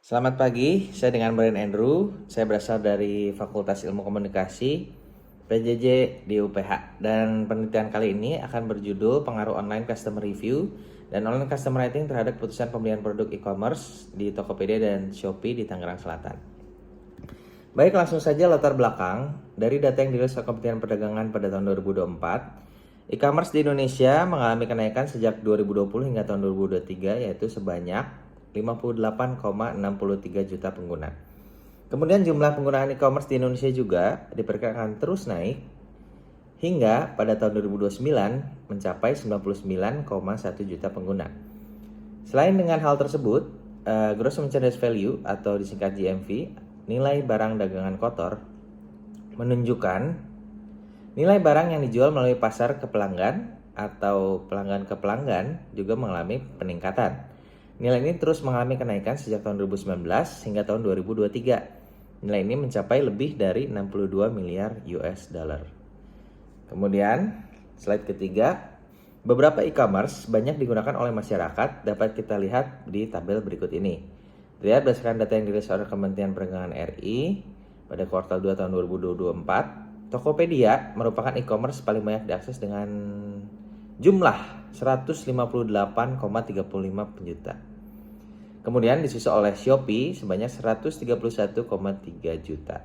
Selamat pagi, saya dengan Brian Andrew. Saya berasal dari Fakultas Ilmu Komunikasi PJJ di UPH. Dan penelitian kali ini akan berjudul Pengaruh Online Customer Review dan Online Customer Rating terhadap keputusan pembelian produk e-commerce di Tokopedia dan Shopee di Tangerang Selatan. Baik, langsung saja latar belakang. Dari data yang dirilis oleh Kementerian Perdagangan pada tahun 2024, e-commerce di Indonesia mengalami kenaikan sejak 2020 hingga tahun 2023, yaitu sebanyak 58,63 juta pengguna. Kemudian jumlah penggunaan e-commerce di Indonesia juga diperkirakan terus naik hingga pada tahun 2029 mencapai 99,1 juta pengguna. Selain dengan hal tersebut, Gross Merchandise Value atau disingkat GMV, nilai barang dagangan kotor, menunjukkan nilai barang yang dijual melalui pasar ke pelanggan atau pelanggan ke pelanggan juga mengalami peningkatan. Nilai ini terus mengalami kenaikan sejak tahun 2019 hingga tahun 2023. Nilai ini mencapai lebih dari 62 miliar US dollar. Kemudian, slide ketiga, beberapa e-commerce banyak digunakan oleh masyarakat dapat kita lihat di tabel berikut ini. Lihat berdasarkan data yang dirilis oleh Kementerian Perdagangan RI pada kuartal 2 tahun 2024, Tokopedia merupakan e-commerce paling banyak diakses dengan jumlah 158,35 juta. Kemudian disusul oleh Shopee sebanyak 131,3 juta.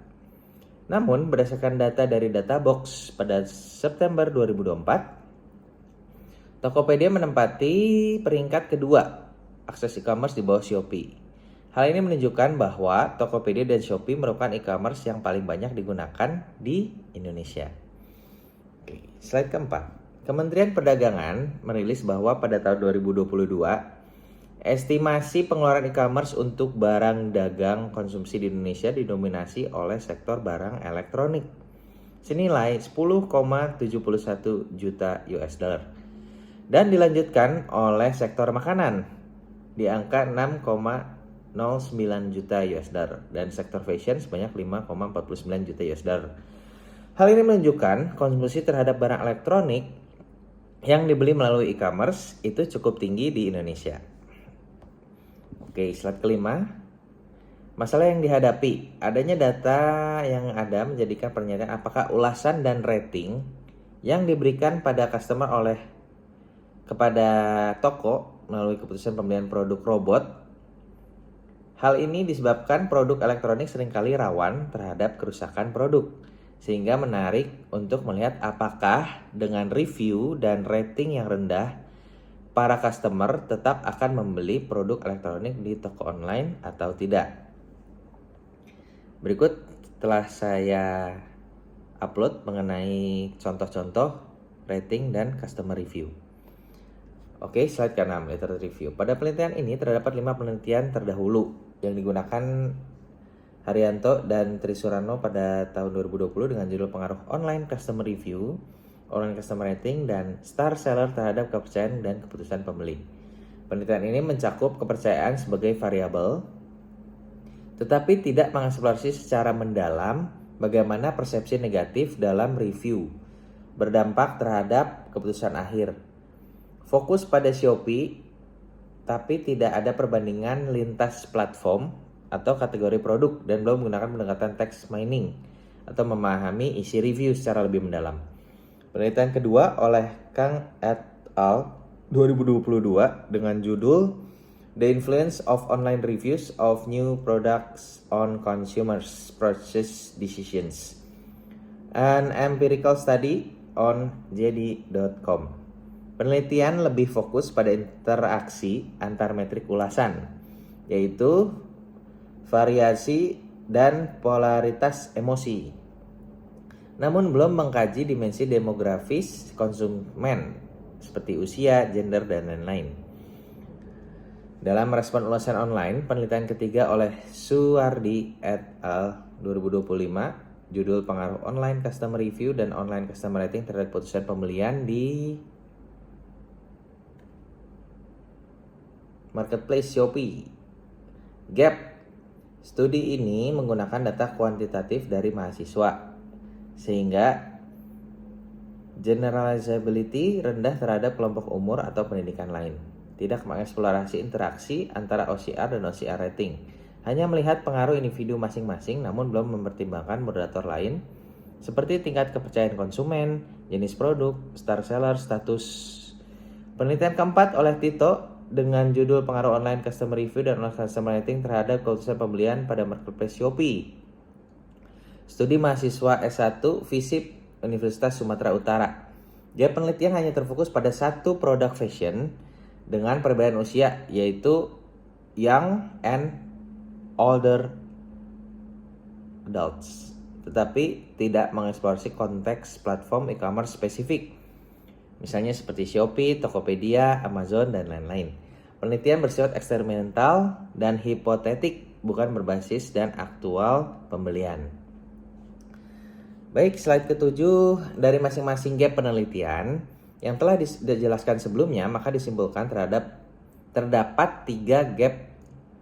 Namun berdasarkan data dari Databox pada September 2024, Tokopedia menempati peringkat kedua akses e-commerce di bawah Shopee. Hal ini menunjukkan bahwa Tokopedia dan Shopee merupakan e-commerce yang paling banyak digunakan di Indonesia. Oke, slide keempat. Kementerian Perdagangan merilis bahwa pada tahun 2022, estimasi pengeluaran e-commerce untuk barang dagang konsumsi di Indonesia didominasi oleh sektor barang elektronik senilai 10,71 juta US dollar dan dilanjutkan oleh sektor makanan di angka 6,09 juta US dollar dan sektor fashion sebanyak 5,49 juta US dollar. Hal ini menunjukkan konsumsi terhadap barang elektronik yang dibeli melalui e-commerce itu cukup tinggi di Indonesia. Oke, slide kelima. Masalah yang dihadapi, adanya data yang ada menjadikan pernyataan apakah ulasan dan rating yang diberikan pada customer kepada toko melalui keputusan pembelian produk robot. Hal ini disebabkan produk elektronik seringkali rawan terhadap kerusakan produk, sehingga menarik untuk melihat apakah dengan review dan rating yang rendah, para customer tetap akan membeli produk elektronik di toko online atau tidak. Berikut telah saya upload mengenai contoh-contoh rating dan customer review. Oke, slide ke-6, literature review. Pada penelitian ini terdapat 5 penelitian terdahulu yang digunakan Haryanto dan Trisurano pada tahun 2020 dengan judul Pengaruh Online Customer Review, Online Customer Rating, dan Star Seller terhadap kepercayaan dan keputusan pembeli. Penelitian ini mencakup kepercayaan sebagai variabel, tetapi tidak mengeksplorasi secara mendalam bagaimana persepsi negatif dalam review berdampak terhadap keputusan akhir. Fokus pada Shopee, tapi tidak ada perbandingan lintas platform atau kategori produk dan belum menggunakan pendekatan text mining atau memahami isi review secara lebih mendalam. Penelitian kedua oleh Kang et al. 2022 dengan judul The Influence of Online Reviews of New Products on Consumers' Purchase Decisions, an Empirical Study on JD.com. Penelitian lebih fokus pada interaksi antar metrik ulasan, yaitu variasi dan polaritas emosi. Namun belum mengkaji dimensi demografis konsumen seperti usia, gender, dan lain-lain. Dalam respon ulasan online, penelitian ketiga oleh Suwardi et al. 2025, judul Pengaruh Online Customer Review dan Online Customer Rating terhadap putusan pembelian di Marketplace Shopee. Gap. Studi ini menggunakan data kuantitatif dari mahasiswa, sehingga generalizability rendah terhadap kelompok umur atau pendidikan lain. Tidak mengeksplorasi interaksi antara OCR dan OCR rating. hanya melihat pengaruh individu masing-masing namun belum mempertimbangkan moderator lain seperti tingkat kepercayaan konsumen, jenis produk, star seller, status. Penelitian keempat oleh Tito dengan judul pengaruh online customer review dan online customer rating terhadap keputusan pembelian pada marketplace Shopee. Studi mahasiswa S1 FISIP Universitas Sumatera Utara. Dia penelitian hanya terfokus pada satu produk fashion dengan perbedaan usia yaitu young and older adults, tetapi tidak mengeksplorasi konteks platform e-commerce spesifik, misalnya seperti Shopee, Tokopedia, Amazon, dan lain-lain. Penelitian bersifat eksperimental dan hipotetik, bukan berbasis dan aktual pembelian. Baik, slide ke-7 dari masing-masing gap penelitian yang telah dijelaskan sebelumnya, maka disimpulkan terdapat 3 gap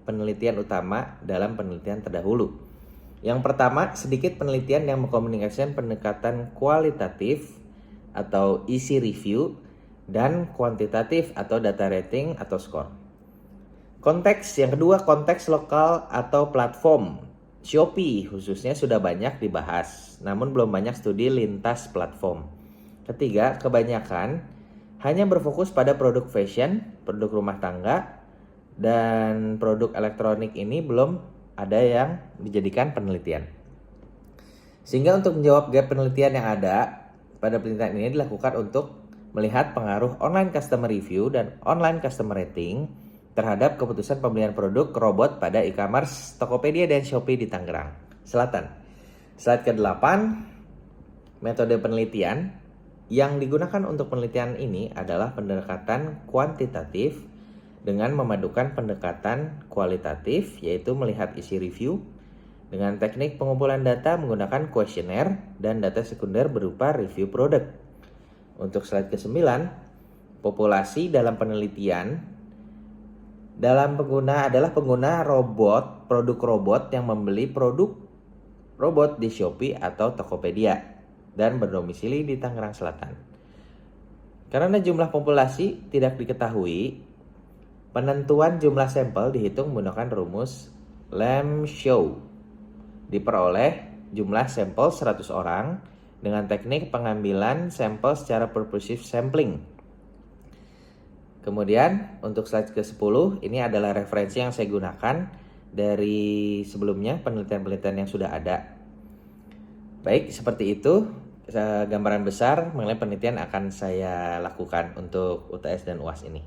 penelitian utama dalam penelitian terdahulu. Yang pertama, sedikit penelitian yang mengkomunikasikan pendekatan kualitatif atau isi review dan kuantitatif atau data rating atau score. Konteks yang kedua, konteks lokal atau platform. Shopee khususnya sudah banyak dibahas, namun belum banyak studi lintas platform. Ketiga, kebanyakan hanya berfokus pada produk fashion, produk rumah tangga, dan produk elektronik ini belum ada yang dijadikan penelitian. Sehingga untuk menjawab gap penelitian yang ada, pada penelitian ini dilakukan untuk melihat pengaruh online customer review dan online customer rating terhadap keputusan pembelian produk robot pada e-commerce Tokopedia dan Shopee di Tangerang Selatan. Slide ke-8, metode penelitian yang digunakan untuk penelitian ini adalah pendekatan kuantitatif dengan memadukan pendekatan kualitatif, yaitu melihat isi review dengan teknik pengumpulan data menggunakan kuesioner dan data sekunder berupa review produk. Untuk slide ke-9, populasi dalam penelitian adalah pengguna robot, produk robot yang membeli produk robot di Shopee atau Tokopedia dan berdomisili di Tangerang Selatan. Karena jumlah populasi tidak diketahui, penentuan jumlah sampel dihitung menggunakan rumus Lamb-Chow. Diperoleh jumlah sampel 100 orang dengan teknik pengambilan sampel secara purposive sampling. Kemudian untuk slide ke-10, ini adalah referensi yang saya gunakan dari sebelumnya, penelitian-penelitian yang sudah ada. Baik, seperti itu gambaran besar mengenai penelitian akan saya lakukan untuk UTS dan UAS ini.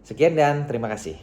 Sekian dan terima kasih.